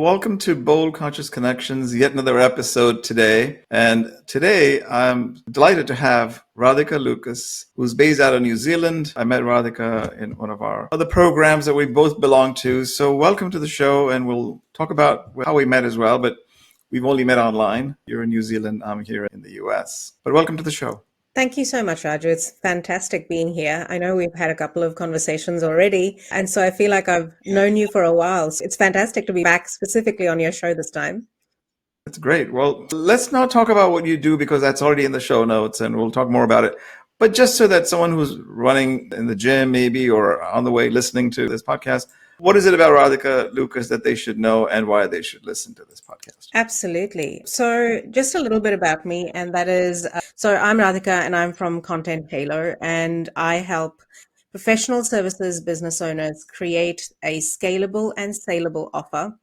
Welcome to Bold Conscious Connections, yet another episode today. And today I'm delighted to have Radhika Lucas, who's based out of New Zealand. I met Radhika in one of our other programs that we both belong to. So welcome to the show, and we'll talk about how we met as well, but we've only met online. You're in New Zealand, I'm here in the US. But welcome to the show. Thank you so much, Raju. It's fantastic being here. I know we've had a couple of conversations already, and so I feel like I've known you for a while. So it's fantastic to be back specifically on your show this time. That's great. Well, let's not talk about what you do because that's already in the show notes and we'll talk more about it. But just so that someone who's running in the gym maybe or on the way listening to this podcast, what is it about Radhika Lucas that they should know and why they should listen to this podcast? Absolutely. So just a little bit about me, and that is, so I'm Radhika and I'm from Content Halo, and I help professional services business owners create a scalable and salable offer.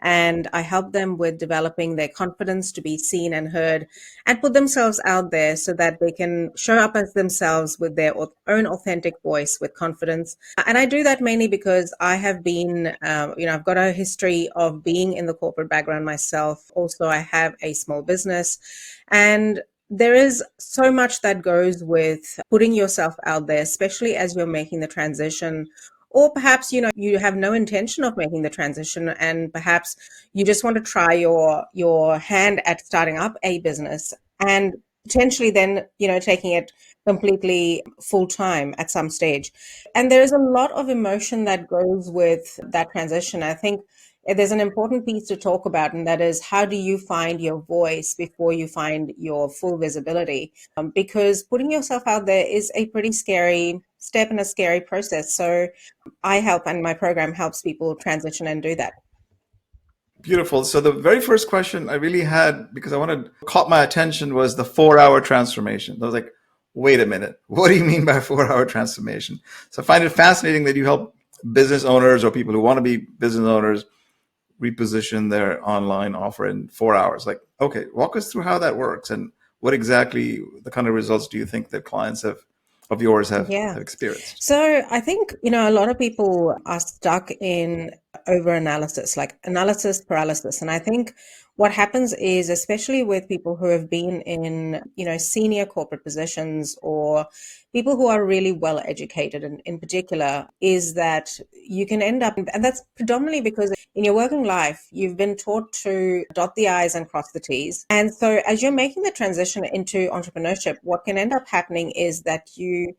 And I help them with developing their confidence to be seen and heard and put themselves out there so that they can show up as themselves with their own authentic voice with confidence. And I do that mainly because I have been, I've got a history of being in the corporate background myself. Also, I have a small business, and there is so much that goes with putting yourself out there, especially as you're making the transition. Or perhaps, you have no intention of making the transition, and perhaps you just want to try your hand at starting up a business and potentially then, taking it completely full time at some stage. And there's a lot of emotion that goes with that transition. I think there's an important piece to talk about, and that is, how do you find your voice before you find your full visibility? Because putting yourself out there is a pretty scary step and a scary process. So I help, and my program helps people transition and do that. Beautiful. So the very first question I really had, because caught my attention, was the 4-hour transformation. I was like, wait a minute, what do you mean by 4-hour transformation? So I find it fascinating that you help business owners or people who want to be business owners reposition their online offer in 4 hours. Like, okay, walk us through how that works and what exactly the kind of results do you think that clients of yours have experienced? So I think, a lot of people are stuck in over analysis, like analysis paralysis. And I think what happens is, especially with people who have been in, senior corporate positions or people who are really well educated in particular, is that you can end up, and that's predominantly because in your working life, you've been taught to dot the I's and cross the T's. And so as you're making the transition into entrepreneurship, what can end up happening is that you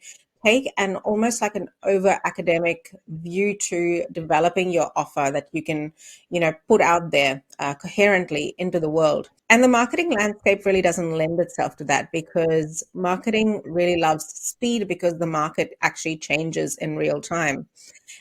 take an almost like an over academic view to developing your offer that you can, put out there coherently into the world. And the marketing landscape really doesn't lend itself to that, because marketing really loves speed, because the market actually changes in real time.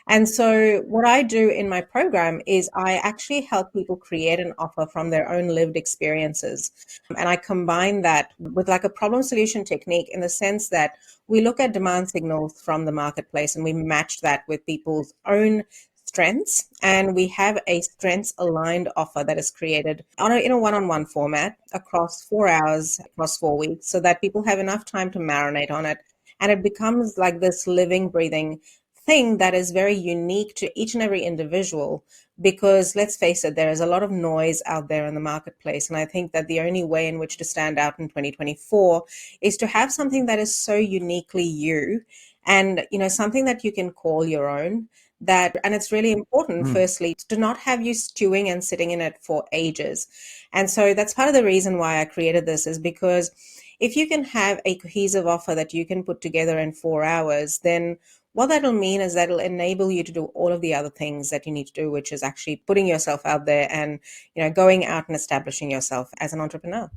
And so what I do in my program is I actually help people create an offer from their own lived experiences. And I combine that with like a problem solution technique, in the sense that we look at demand signals from the marketplace and we match that with people's own strengths, and we have a strengths aligned offer that is created in a one-on-one format across 4 hours, across 4 weeks, so that people have enough time to marinate on it. And it becomes like this living, breathing thing that is very unique to each and every individual, because let's face it, there is a lot of noise out there in the marketplace. And I think that the only way in which to stand out in 2024 is to have something that is so uniquely you, and something that you can call your own. And it's really important, firstly, to not have you stewing and sitting in it for ages. And so that's part of the reason why I created this, is because if you can have a cohesive offer that you can put together in 4 hours, then what that'll mean is that it'll enable you to do all of the other things that you need to do, which is actually putting yourself out there and, going out and establishing yourself as an entrepreneur.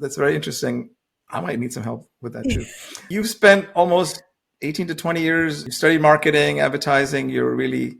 That's very interesting. I might need some help with that too. You've spent almost 18 to 20 years, you studied marketing, advertising, you're really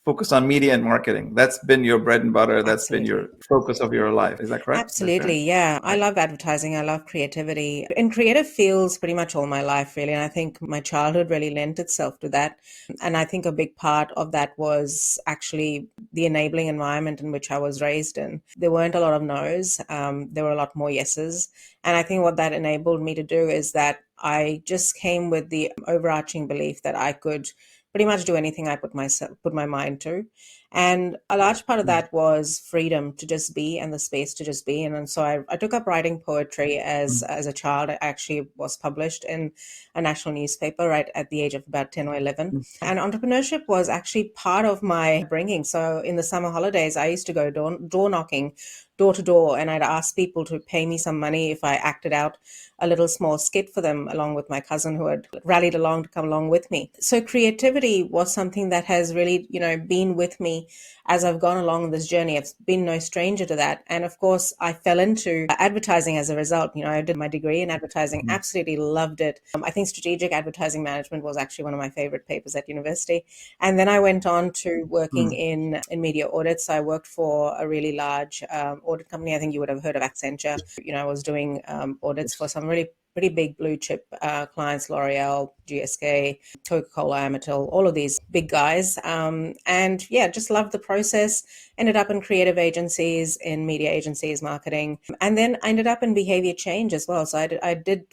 focused on media and marketing. That's been your bread and butter. That's been your focus of your life. Is that correct? Absolutely. Yeah. I love advertising. I love creativity. In creative fields pretty much all my life, really. And I think my childhood really lent itself to that. And I think a big part of that was actually the enabling environment in which I was raised in. There weren't a lot of no's. There were a lot more yeses. And I think what that enabled me to do is that I just came with the overarching belief that I could pretty much do anything I put my mind to. And a large part of that was freedom to just be and the space to just be. And so I took up writing poetry as a child. I actually was published in a national newspaper right at the age of about 10 or 11. And entrepreneurship was actually part of my bringing. So in the summer holidays, I used to go door knocking, door to door, and I'd ask people to pay me some money if I acted out a little small skit for them along with my cousin who had rallied along to come along with me. So creativity was something that has really, been with me as I've gone along this journey. I've been no stranger to that. And of course, I fell into advertising as a result. I did my degree in advertising, absolutely loved it. I think strategic advertising management was actually one of my favorite papers at university. And then I went on to working in media audits. I worked for a really large audit company. I think you would have heard of Accenture. I was doing audits for some really pretty big blue chip clients, L'Oreal, GSK, Coca-Cola, Amatil, all of these big guys. And yeah, just loved the process. Ended up in creative agencies, in media agencies, marketing. And then I ended up in behavior change as well. So I did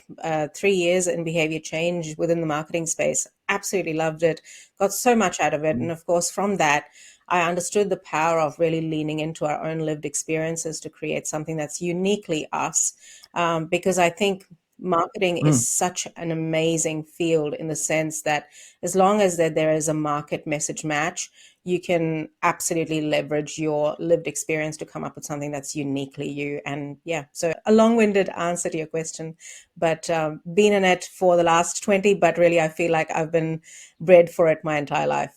3 years in behavior change within the marketing space. Absolutely loved it. Got so much out of it. And of course, from that, I understood the power of really leaning into our own lived experiences to create something that's uniquely us. Because I think marketing is such an amazing field in the sense that as long as there is a market message match, you can absolutely leverage your lived experience to come up with something that's uniquely you. And yeah, so a long-winded answer to your question, but been in it for the last 20, but really I feel like I've been bred for it my entire life.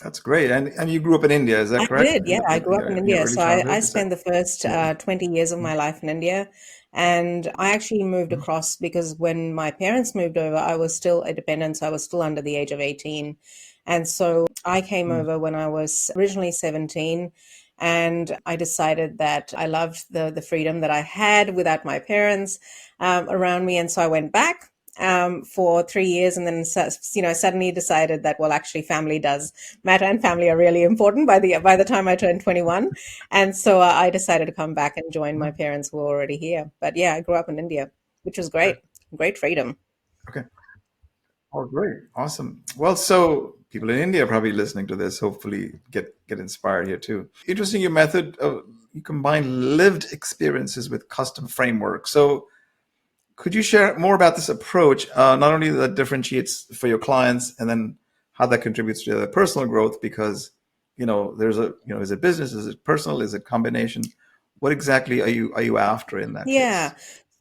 That's great. And you grew up in India, is that I correct? did, yeah. I grew up in In your India. early So I childhood, is that? spent the first Yeah. 20 years of my life in India. And I actually moved Mhm. across because when my parents moved over, I was still a dependent. So I was still under the age of 18. And so I came Mm. over when I was originally 17. And I decided that I loved the freedom that I had without my parents around me. And so I went back for 3 years, and then suddenly decided that, well, actually family does matter and family are really important by the time I turned 21. And so I decided to come back and join my Mhm. parents who were already here. But yeah, I grew up in India, which was great freedom. Okay. Oh, great. Awesome. Well, so people in India are probably listening to this, hopefully get inspired here too. Interesting your method of you combine lived experiences with custom frameworks. So could you share more about this approach, not only that differentiates for your clients and then how that contributes to their personal growth? Because is it business, is it personal, is it combination? What exactly are you after in that case Yeah.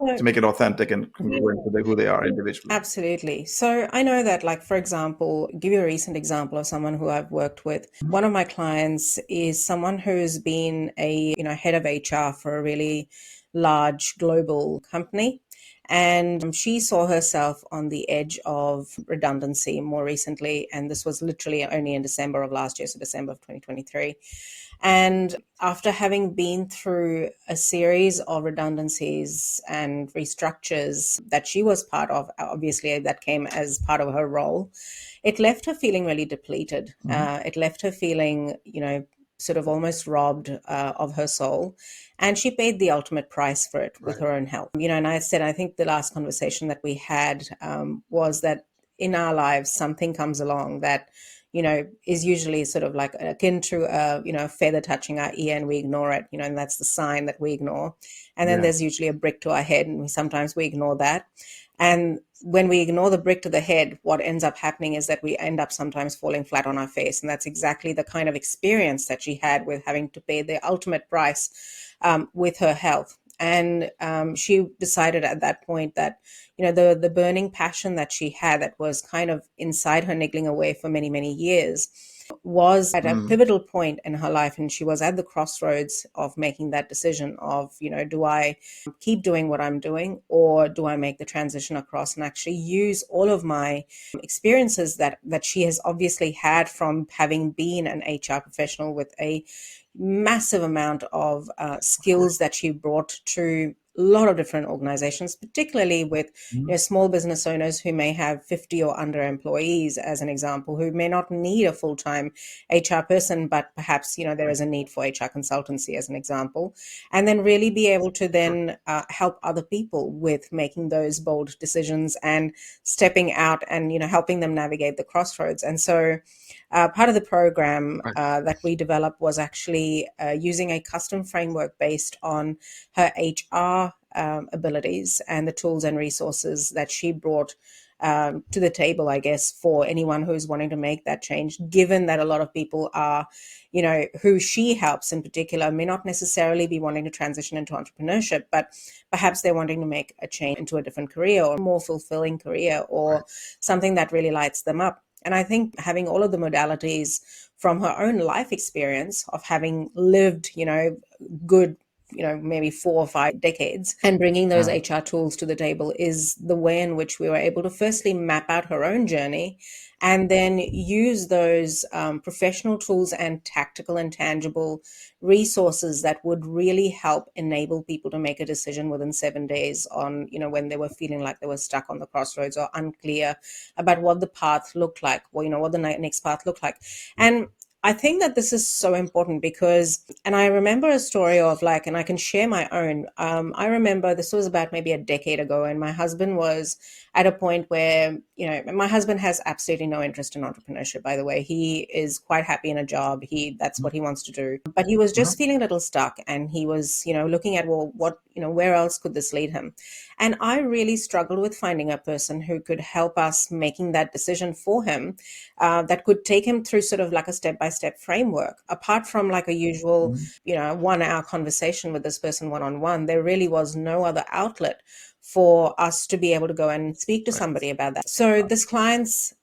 So to make it authentic and congruent to who they are individually? absolutely. So I know that, like, for example, give you a recent example of someone who I've worked with. One of my clients is someone who's been a, head of HR for a really large global company. And she saw herself on the edge of redundancy more recently. And this was literally only in December of last year, so December of 2023. And after having been through a series of redundancies and restructures that she was part of, obviously that came as part of her role, it left her feeling really depleted. Mhm. It left her feeling, sort of almost robbed of her soul. And she paid the ultimate price for it with Right. her own health. And I said, I think the last conversation that we had was that in our lives, something comes along that is usually sort of like akin to a feather touching our ear and we ignore it, and that's the sign that we ignore. And then Yeah. there's usually a brick to our head, and sometimes we ignore that. And when we ignore the brick to the head, what ends up happening is that we end up sometimes falling flat on our face. And that's exactly the kind of experience that she had with having to pay the ultimate price with her health. And she decided at that point that, the burning passion that she had that was kind of inside her, niggling away for many, many years, was at a Mhm. pivotal point in her life. And she was at the crossroads of making that decision of, do I keep doing what I'm doing, or do I make the transition across and actually use all of my experiences that she has obviously had from having been an HR professional with a massive amount of Of course. skills that she brought to lot of different organizations, particularly with small business owners who may have 50 or under employees, as an example, who may not need a full-time HR person, but perhaps there is a need for HR consultancy, as an example, and then really be able to then help other people with making those bold decisions and stepping out and helping them navigate the crossroads. And so part of the program that we developed was actually using a custom framework based on her HR abilities and the tools and resources that she brought to the table, I guess, for anyone who's wanting to make that change, given that a lot of people are, who she helps in particular, may not necessarily be wanting to transition into entrepreneurship, but perhaps they're wanting to make a change into a different career or a more fulfilling career or something that really lights them up. And I think having all of the modalities from her own life experience of having lived, good, maybe 4 or 5 decades, and bringing those HR tools to the table is the way in which we were able to firstly map out her own journey and then use those professional tools and tactical and tangible resources that would really help enable people to make a decision within 7 days on, when they were feeling like they were stuck on the crossroads or unclear about what the path looked like, or, what the next path looked like. And I think that this is so important because, and I remember a story of and I can share my own. I remember this was about maybe a decade ago, and my husband was at a point where, my husband has absolutely no interest in entrepreneurship, by the way. He is quite happy in a job. That's what he wants to do. But he was just feeling a little stuck, and he was, looking at, well, what, where else could this lead him? And I really struggled with finding a person who could help us making that decision for him, that could take him through sort of like a step-by-step framework. Apart from like a usual, 1-hour conversation with this person one-on-one, there really was no other outlet for us to be able to go and speak to somebody about that. So this client's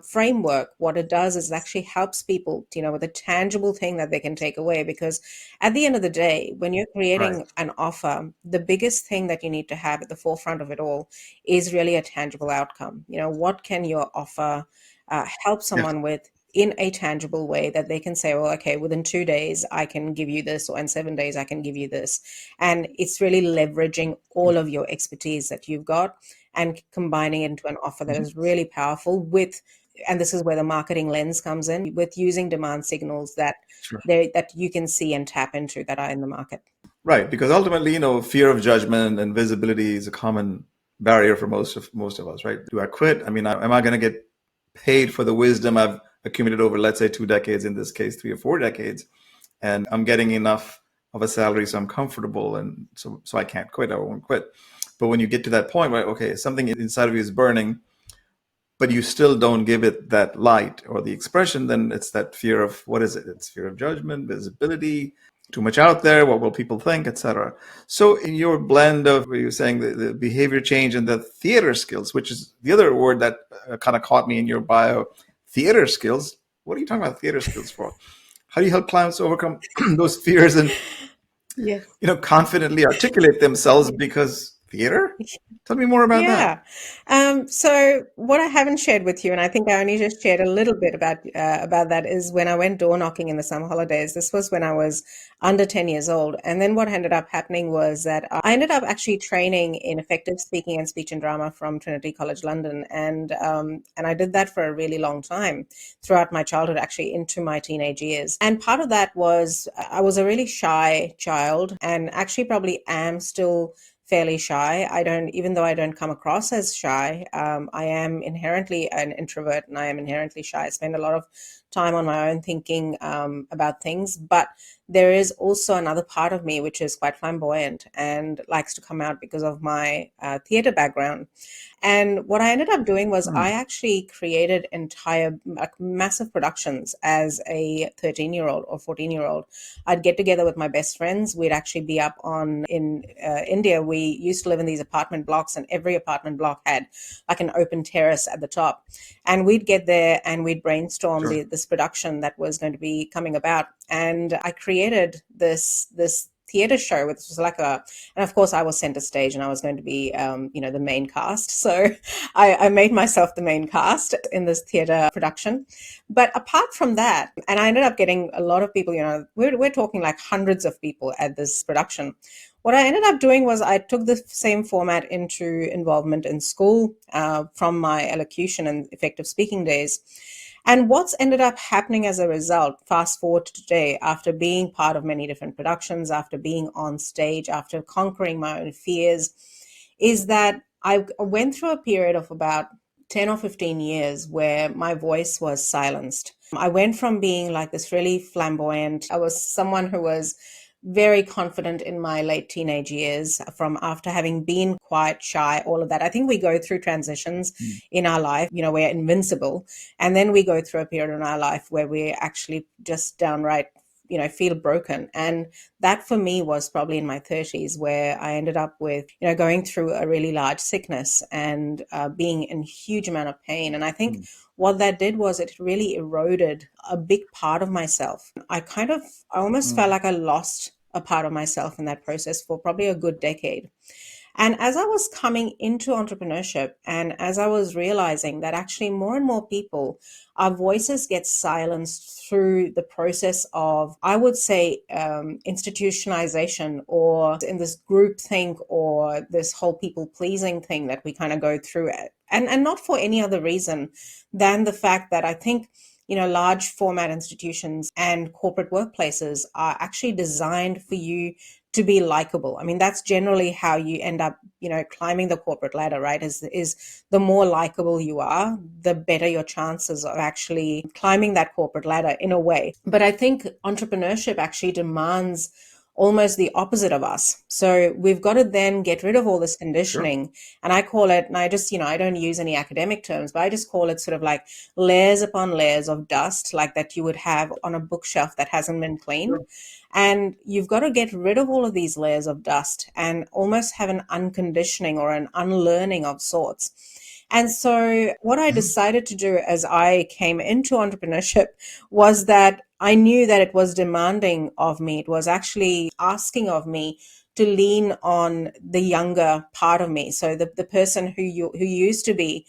framework, what it does is it actually helps people, with a tangible thing that they can take away. Because at the end of the day, when you're creating an offer, the biggest thing that you need to have at the forefront of it all is really a tangible outcome. What can your offer help someone with in a tangible way that they can say, well, okay, within 2 days, I can give you this, or in 7 days, I can give you this. And it's really leveraging all of your expertise that you've got and combining it into an offer that is really powerful with, and this is where the marketing lens comes in, with using demand signals that that you can see and tap into that are in the market. Right, because ultimately, fear of judgment and visibility is a common barrier for most of us, right? Do I quit? I mean, am I going to get paid for the wisdom I've accumulated over, let's say, 2 decades, in this case, 3 or 4 decades, and I'm getting enough of a salary so I'm comfortable, and so I can't quit, I won't quit. But when you get to that point where, okay, something inside of you is burning, but you still don't give it that light or the expression, then it's that fear of, what is it? It's fear of judgment, visibility, too much out there, what will people think, etc. So in your blend of, where you're saying the behavior change and the theater skills, which is the other word that kind of caught me in your bio, theater skills. What are you talking about theater skills for? How do you help clients overcome those fears and confidently articulate themselves? Because theater? Tell me more about that. So what I haven't shared with you, and I think I only just shared a little bit about that, is when I went door knocking in the summer holidays. This was when I was under 10 years old. And then what ended up happening was that I ended up actually training in effective speaking and speech and drama from Trinity College London. And I did that for a really long time throughout my childhood, actually into my teenage years. And part of that was I was a really shy child, and actually probably am still fairly shy. Even though I don't come across as shy, I am inherently an introvert, and I am inherently shy. I spend a lot of time on my own thinking about things, but there is also another part of me which is quite flamboyant and likes to come out because of my theater background. And what I ended up doing was I actually created entire massive productions as a 13-year-old or 14-year-old. I'd get together with my best friends. We'd actually be up in India. We used to live in these apartment blocks, and every apartment block had like an open terrace at the top. And we'd get there and we'd brainstorm this production that was going to be coming about. And I created this theater show, which was like and of course I was center stage and I was going to be, the main cast. So I made myself the main cast in this theater production. But apart from that, and I ended up getting a lot of people, we're talking like hundreds of people at this production. What I ended up doing was I took the same format into involvement in school from my elocution and effective speaking days. And what's ended up happening as a result, fast forward to today, after being part of many different productions, after being on stage, after conquering my own fears, is that I went through a period of about 10 or 15 years where my voice was silenced. I went from being like this really flamboyant, I was someone who was very confident in my late teenage years from after having been quite shy, all of that. I think we go through transitions in our life, we're invincible. And then we go through a period in our life where we actually just downright feel broken. And that for me was probably in my 30s, where I ended up with, going through a really large sickness and being in huge amount of pain. And I think what that did was it really eroded a big part of myself. I almost felt like I lost a part of myself in that process for probably a good decade. And as I was coming into entrepreneurship and as I was realizing that actually more and more people, our voices get silenced through the process of, I would say, institutionalization, or in this group think, or this whole people pleasing thing that we kind of go through. And not for any other reason than the fact that I think, large format institutions and corporate workplaces are actually designed for you to be likable. I mean, that's generally how you end up, climbing the corporate ladder, right? Is the more likable you are, the better your chances of actually climbing that corporate ladder in a way. But I think entrepreneurship actually demands almost the opposite of us. So we've got to then get rid of all this conditioning. Sure. And I call it, and I just, I don't use any academic terms, but I just call it sort of like layers upon layers of dust, like that you would have on a bookshelf that hasn't been cleaned. Sure. And you've got to get rid of all of these layers of dust and almost have an unconditioning or an unlearning of sorts. And so what I decided to do as I came into entrepreneurship was that I knew that it was demanding of me. It was actually asking of me to lean on the younger part of me. So the person who used to be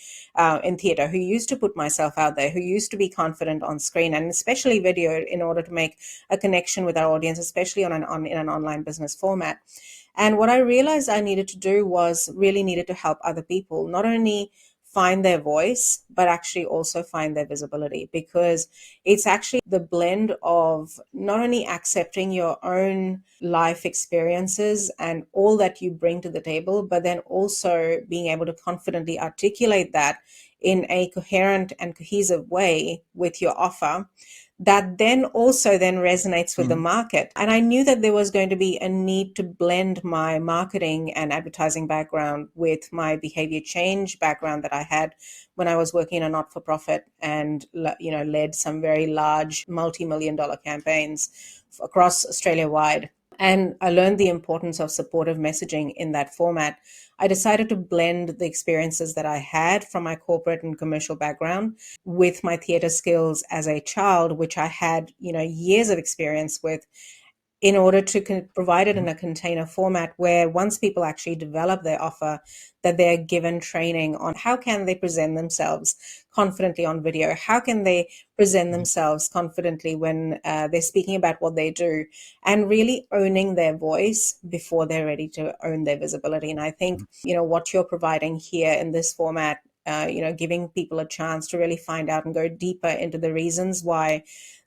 in theater, who used to put myself out there, who used to be confident on screen, and especially video, in order to make a connection with our audience, especially in an online business format. And what I realized I needed to do was really needed to help other people, not only find their voice, but actually also find their visibility, because it's actually the blend of not only accepting your own life experiences and all that you bring to the table, but then also being able to confidently articulate that in a coherent and cohesive way with your offer that then also then resonates with the market. And I knew that there was going to be a need to blend my marketing and advertising background with my behavior change background that I had when I was working in a not-for-profit and, led some very large multi-million-dollar campaigns across Australia-wide. And I learned the importance of supportive messaging in that format. I decided to blend the experiences that I had from my corporate and commercial background with my theater skills as a child, which I had, years of experience with, in order to provide it in a container format where once people actually develop their offer, that they're given training on how can they present themselves confidently on video, how can they present themselves confidently when they're speaking about what they do, and really owning their voice before they're ready to own their visibility. And I think, what you're providing here in this format, giving people a chance to really find out and go deeper into the reasons why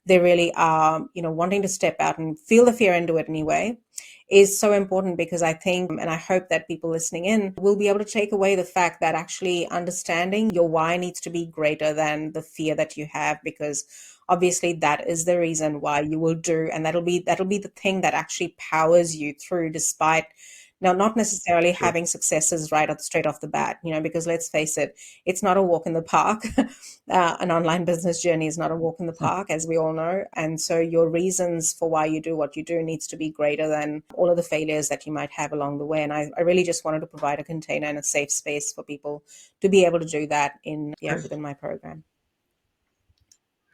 they really are, wanting to step out and feel the fear and do it anyway, is so important, because I think, and I hope that people listening in will be able to take away the fact that actually understanding your why needs to be greater than the fear that you have, because obviously that is the reason why you will do, and that'll be the thing that actually powers you through, despite now not necessarily having successes straight off the bat, because let's face it, it's not a walk in the park. An online business journey is not a walk in the park, as we all know. And so your reasons for why you do what you do needs to be greater than all of the failures that you might have along the way. And I really just wanted to provide a container and a safe space for people to be able to do that within my program.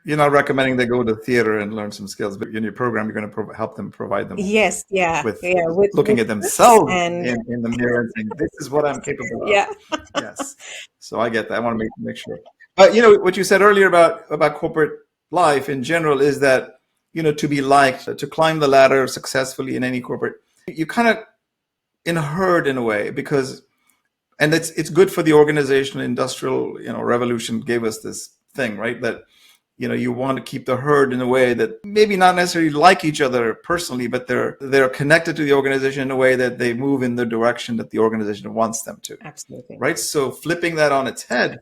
You're not recommending they go to theater and learn some skills, but in your program, you're going to help them, provide them Yes, yeah, with yeah, looking with at tips themselves and in the mirror and saying, "This is what I'm capable of." yeah, Yes. So I get that. I want to make sure. But you know what you said earlier about corporate life in general is that to be liked, to climb the ladder successfully in any corporate, you kind of in a herd in a way because and it's good for the organizational industrial revolution gave us this thing, right, that you want to keep the herd in a way that maybe not necessarily like each other personally, but they're connected to the organization in a way that they move in the direction that the organization wants them to, absolutely. right? So flipping that on its head,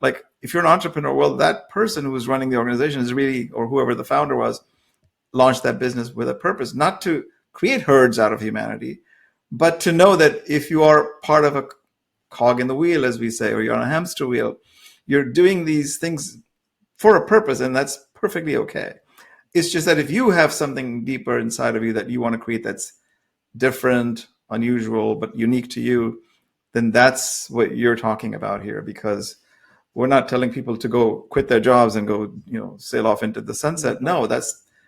like if you're an entrepreneur, well, that person who was running the organization is really, or whoever the founder was, launched that business with a purpose, not to create herds out of humanity, but to know that if you are part of a cog in the wheel, as we say, or you're on a hamster wheel, you're doing these things for a purpose, and that's perfectly okay. It's just that if you have something deeper inside of you that you want to create that's different, unusual, but unique to you, then that's what you're talking about here, because we're not telling people to go quit their jobs and go, sail off into the sunset. No,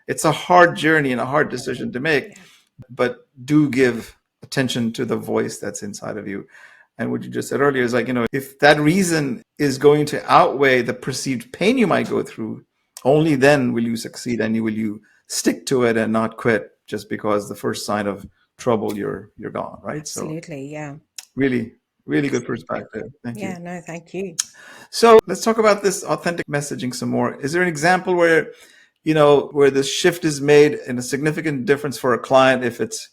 it's a hard journey and a hard decision to make, Yeah. but do give attention to the voice that's inside of you. And what you just said earlier is like, if that reason is going to outweigh the perceived pain you might go through, only then will you succeed, and will you stick to it and not quit just because the first sign of trouble you're gone, right? Absolutely, yeah. Really, really good perspective. Thank you. Yeah, no, thank you. So let's talk about this authentic messaging some more. Is there an example where, where this shift is made and a significant difference for a client if it's,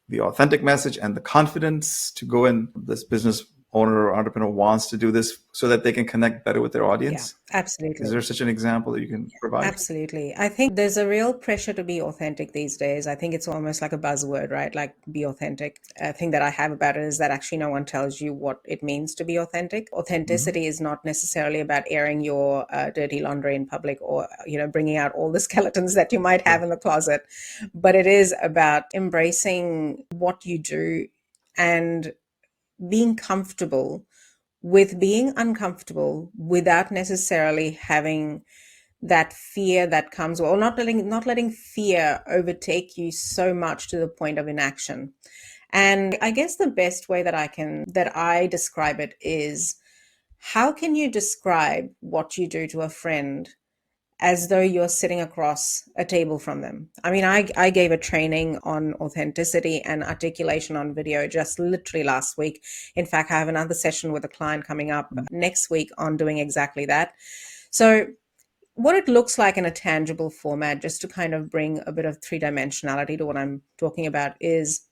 the authentic message and the confidence to go in, this business owner or entrepreneur wants to do this so that they can connect better with their Yeah, audience? absolutely. Is there such an example that you can provide? Absolutely. I think there's a real pressure to be authentic these days. I think it's almost like a buzzword, right? Like be authentic. A thing that I have about it is that actually no one tells you what it means to be authentic. Authenticity is not necessarily about airing your dirty laundry in public or, bringing out all the skeletons that you might have in the closet. But it is about embracing what you do and being comfortable with being uncomfortable without necessarily having that fear that comes, or not letting fear overtake you so much to the point of inaction. And I guess the best way that I describe it is, how can you describe what you do to a friend as though you're sitting across a table from them? I mean, I gave a training on authenticity and articulation on video just literally last week. In fact, I have another session with a client coming up next week on doing exactly that. So what it looks like in a tangible format, just to kind of bring a bit of three-dimensionality to what I'm talking about, is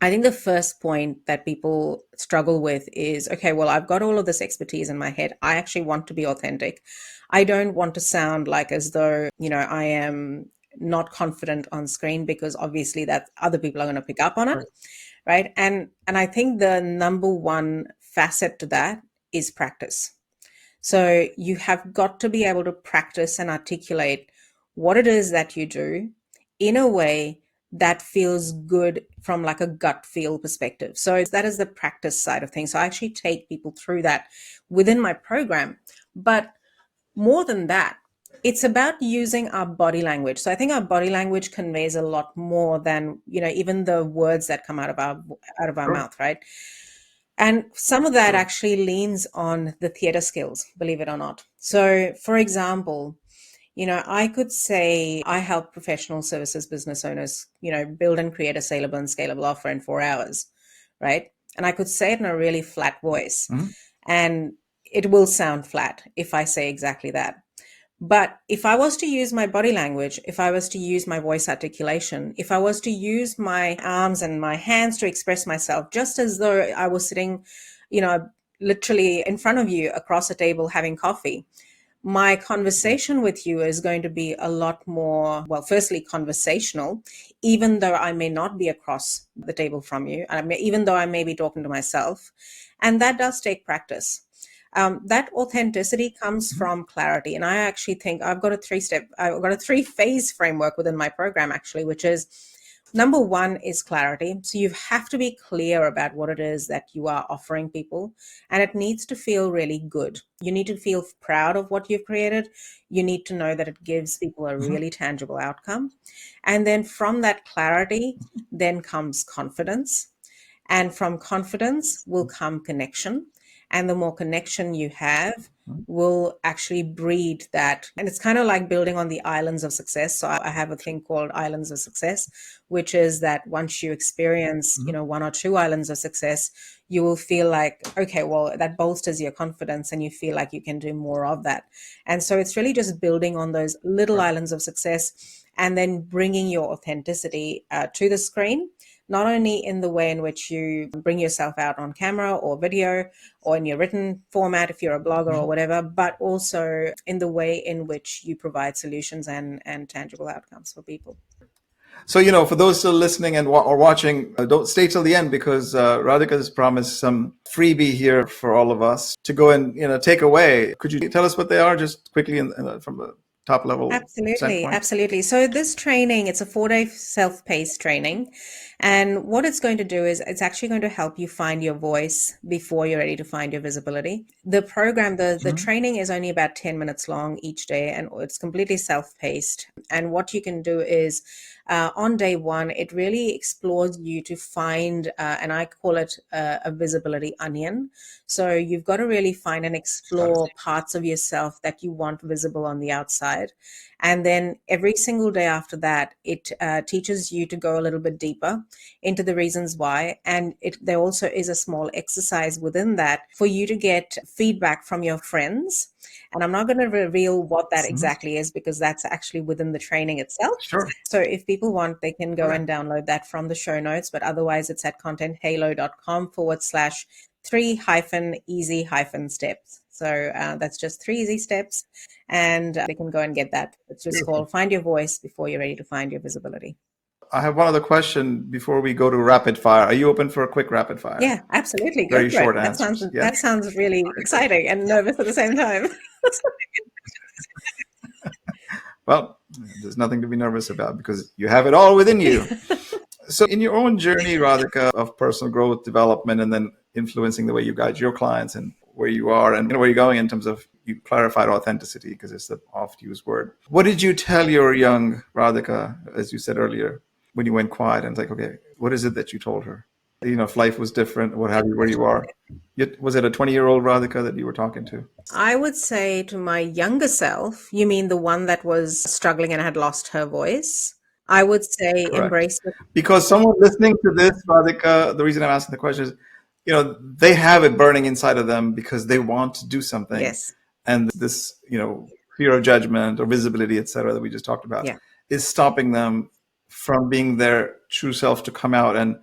I think the first point that people struggle with is, okay, well, I've got all of this expertise in my head. I actually want to be authentic. I don't want to sound like as though, I am not confident on screen, because obviously that other people are going to pick up on it, right? And I think the number one facet to that is practice. So you have got to be able to practice and articulate what it is that you do in a way that feels good from like a gut feel perspective. So that is the practice side of things. So I actually take people through that within my program. But more than that, it's about using our body language. So I think our body language conveys a lot more than, even the words that come out of our mouth, right? And some of that actually leans on the theater skills, believe it or not. So, for example, I could say I help professional services business owners, build and create a salable and scalable offer in 4 hours, right? And I could say it in a really flat voice. And it will sound flat if I say exactly that. But if I was to use my body language, if I was to use my voice articulation, if I was to use my arms and my hands to express myself, just as though I was sitting, literally in front of you across a table having coffee, my conversation with you is going to be a lot more, well, firstly, conversational, even though I may not be across the table from you, even though I may be talking to myself. And that does take practice. That authenticity comes from clarity. And I actually think I've got a three-phase framework within my program, actually, which is Number one is clarity. So you have to be clear about what it is that you are offering people, and it needs to feel really good. You need to feel proud of what you've created. You need to know that it gives people a Mhm. really tangible outcome. And then from that clarity, then comes confidence. And from confidence will come connection. And the more connection you have, will actually breed that. And it's kind of like building on the islands of success. So I have a thing called islands of success, which is that once you experience, Mhm. one or two islands of success, you will feel like, okay, well, that bolsters your confidence and you feel like you can do more of that. And so it's really just building on those little Right. islands of success and then bringing your authenticity to the screen, not only in the way in which you bring yourself out on camera or video or in your written format if you're a blogger or Mhm. whatever, but also in the way in which you provide solutions and tangible outcomes for people. So, for those still listening and or watching, don't stay till the end because Radhika has promised some freebie here for all of us to go and take away. Could you tell us what they are, just quickly, from a top level Absolutely, standpoint? absolutely. So this training, it's a 4-day self-paced training. And what it's going to do is it's actually going to help you find your voice before you're ready to find your visibility. The program, the Mhm. training is only about 10 minutes long each day, and it's completely self-paced. And what you can do is on day one, it really explores you to find, and I call it a visibility onion. So you've got to really find and Got it. explore parts of yourself that you want visible on the outside. And then every single day after that, it teaches you to go a little bit deeper into the reasons why. And there also is a small exercise within that for you to get feedback from your friends. And I'm not going to reveal what that Mhm. exactly is because that's actually within the training itself. Sure. So if people want, they can go Okay. and download that from the show notes. But otherwise, it's at contenthalo.com/3 hyphen easy hyphen steps. So that's just 3 easy steps. And they can go and get that. It's just Beautiful. called Find Your Voice Before You're Ready to Find Your Visibility. I have one other question before we go to rapid fire. Are you open for a quick rapid fire? Yeah, absolutely. Go Very for it. short answers. Yeah. That sounds really exciting and nervous at the same time. Well, there's nothing to be nervous about because you have it all within you. So, in your own journey, Radhika, of personal growth, development, and then influencing the way you guide your clients and where you are and where you're going in terms of, you clarified authenticity because it's the oft-used word. What did you tell your young Radhika, as you said earlier, when you went quiet and it's like, okay, what is it that you told her? If life was different, what have you, where you are. Was it a 20-year-old Radhika that you were talking to? I would say to my younger self, you mean the one that was struggling and had lost her voice? I would say Correct. embrace it. Because someone listening to this, Radhika, the reason I'm asking the question is, they have it burning inside of them because they want to do something. Yes. And this, fear of judgment or visibility, et cetera, that we just talked about, Yeah. is stopping them from being their true self to come out and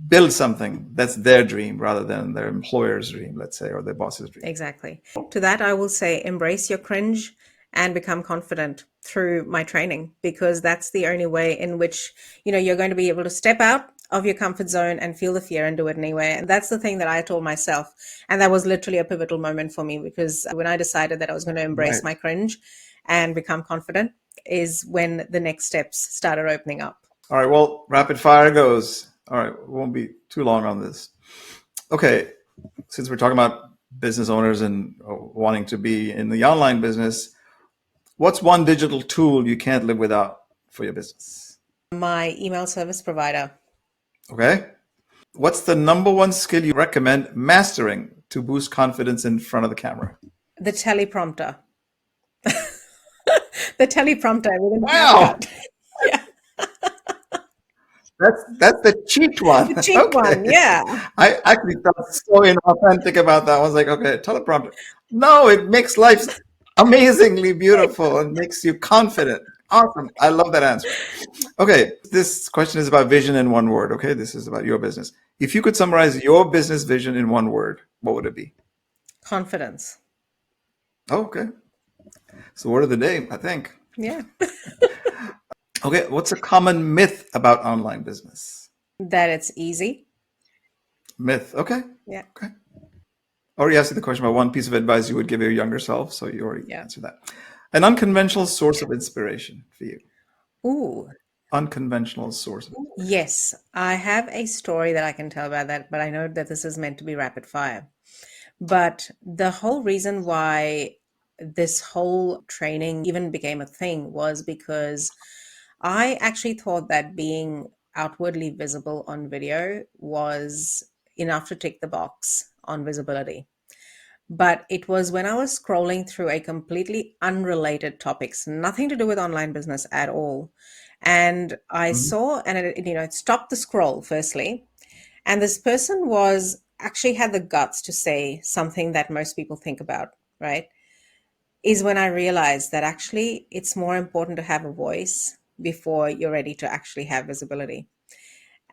build something that's their dream rather than their employer's dream, let's say, or their boss's dream. Exactly. To that, I will say embrace your cringe and become confident through my training, because that's the only way in which, you're going to be able to step out of your comfort zone and feel the fear and do it anyway. And that's the thing that I told myself. And that was literally a pivotal moment for me, because when I decided that I was going to embrace Right. my cringe and become confident is when the next steps started opening up. All right. Well, rapid fire goes. All right. We won't be too long on this. Okay. Since we're talking about business owners and wanting to be in the online business, what's one digital tool you can't live without for your business? My email service provider. Okay. What's the number one skill you recommend mastering to boost confidence in front of the camera? The teleprompter. The teleprompter within Wow. CapCut. Yeah. That's the cheap one. The cheap Okay. one, yeah. I actually felt so inauthentic about that. I was like, okay, teleprompter. No, it makes life amazingly beautiful and makes you confident. Awesome. I love that answer. Okay, this question is about vision in one word. Okay, this is about your business. If you could summarize your business vision in one word, what would it be? Confidence. Oh, okay. It's the word of the day, I think. Yeah. Okay, what's a common myth about online business? That it's easy. Myth. Okay. Yeah. Okay. Already asked you the question about one piece of advice you would give your younger self, so you already Yeah. answered that. An unconventional source of inspiration for you. Ooh. unconventional sources? Yes, I have a story that I can tell about that, but I know that this is meant to be rapid fire. But the whole reason why this whole training even became a thing was because I actually thought that being outwardly visible on video was enough to tick the box on visibility. But it was when I was scrolling through a completely unrelated topics, nothing to do with online business at all. And I Mhm. saw, and it stopped the scroll firstly. And this person was actually had the guts to say something that most people think about, right? Is when I realized that actually it's more important to have a voice before you're ready to actually have visibility.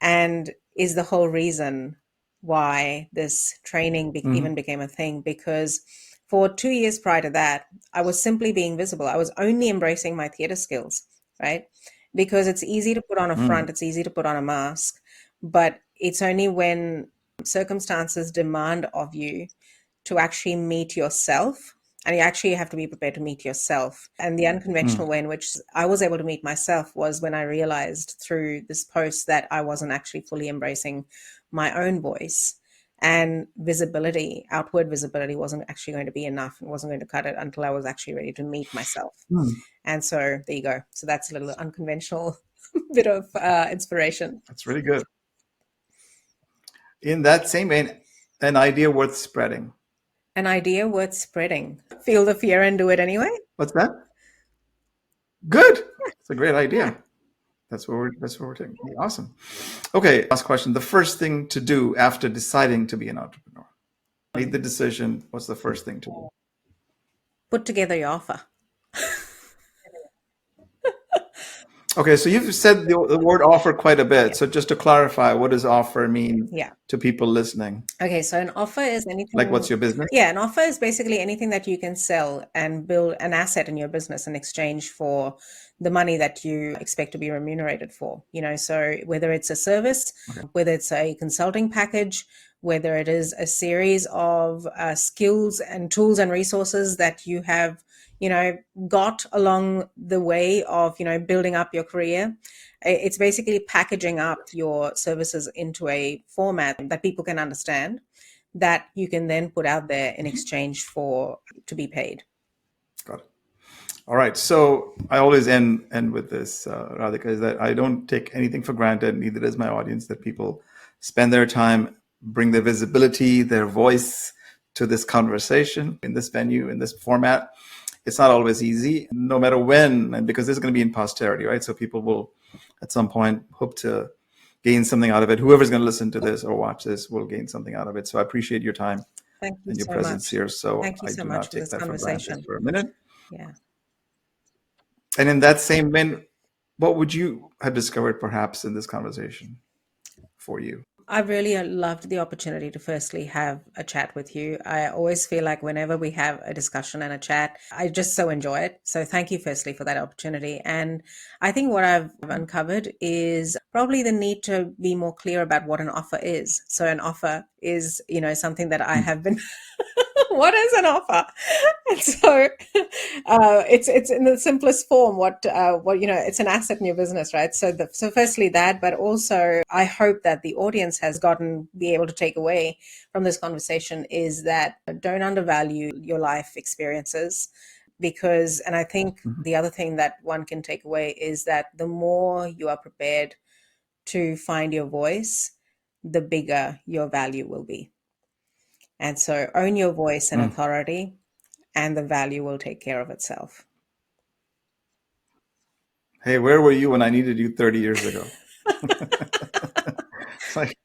And is the whole reason why this training Mhm. even became a thing. Because for 2 years prior to that, I was simply being visible. I was only embracing my theater skills, right? Because it's easy to put on a Mhm. front, it's easy to put on a mask, but it's only when circumstances demand of you to actually meet yourself. And you actually have to be prepared to meet yourself. And the unconventional Mhm. way in which I was able to meet myself was when I realized through this post that I wasn't actually fully embracing my own voice. And visibility, outward visibility, wasn't actually going to be enough and wasn't going to cut it until I was actually ready to meet myself. Mhm. And so there you go. So that's a little unconventional bit of inspiration. That's really good. In that same vein, an idea worth spreading. An idea worth spreading. Feel the fear and do it anyway. What's that? Good. It's a great Yeah. idea. That's what we're taking. Awesome. Okay, last question. The first thing to do after deciding to be an entrepreneur. Made the decision. What's the first thing to do? Put together your offer. Okay, so you've said the word offer quite a bit. Yeah. So just to clarify, what does offer mean Yeah. to people listening? Okay, so an offer is Like, what's anything. your business? Yeah, an offer is basically anything that you can sell and build an asset in your business in exchange for the money that you expect to be remunerated for. So whether it's a service, Okay. whether it's a consulting package, whether it is a series of skills and tools and resources that you have, got along the way of, building up your career. It's basically packaging up your services into a format that people can understand, that you can then put out there in exchange for to be paid. Got it. All right. So I always end with this, Radhika, is that I don't take anything for granted. Neither does my audience. That people spend their time, bring their visibility, their voice to this conversation in this venue, in this format. It's not always easy, no matter when, and because this is going to be in posterity, right? So people will, at some point, hope to gain something out of it. Whoever's going to listen to this or watch this will gain something out of it. So I appreciate your time Thank you and your so presence much. here. So Thank you I so do much not for take this that for granted conversation. for a minute. Yeah. And in that same vein, what would you have discovered perhaps in this conversation for you? I really loved the opportunity to firstly have a chat with you. I always feel like whenever we have a discussion and a chat, I just so enjoy it. So thank you firstly for that opportunity. And I think what I've uncovered is probably the need to be more clear about what an offer is. So an offer is, something that I have been what is an offer? And so it's in the simplest form what it's an asset in your business, right? So firstly that, but also I hope that the audience has be able to take away from this conversation is that don't undervalue your life experiences, because, and I think Mhm. the other thing that one can take away is that the more you are prepared to find your voice, the bigger your value will be. And so own your voice and Mm. authority, and the value will take care of itself. Hey, where were you when I needed you 30 years ago? It's like,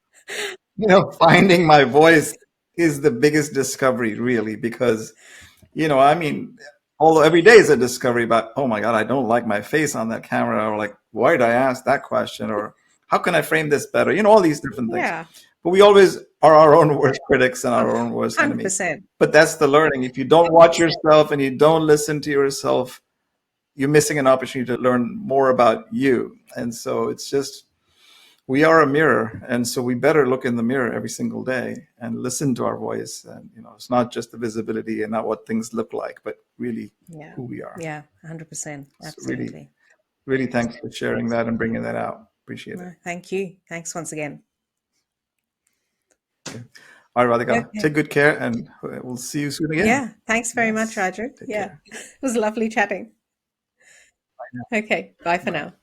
finding my voice is the biggest discovery, really, because, I mean, although every day is a discovery about, oh my God, I don't like my face on that camera, or like, why did I ask that question, or how can I frame this better? All these different things. Yeah, But we always are our own worst critics and our own worst enemies. 100%. But that's the learning. If you don't watch yourself and you don't listen to yourself, you're missing an opportunity to learn more about you. And so it's just, we are a mirror. And so we better look in the mirror every single day and listen to our voice. And, it's not just the visibility and not what things look like, but really Yeah. who we are. Yeah, 100%. It's really, Absolutely. Really, thanks for sharing that and bringing that out. Appreciate it. No, thank you. Thanks once again. Okay. All right, Radhika, Okay. take good care, and we'll see you soon again. Yeah. Thanks very much, Yes. Raju. Take Yeah. care. It was lovely chatting. Okay. Bye for Bye. now.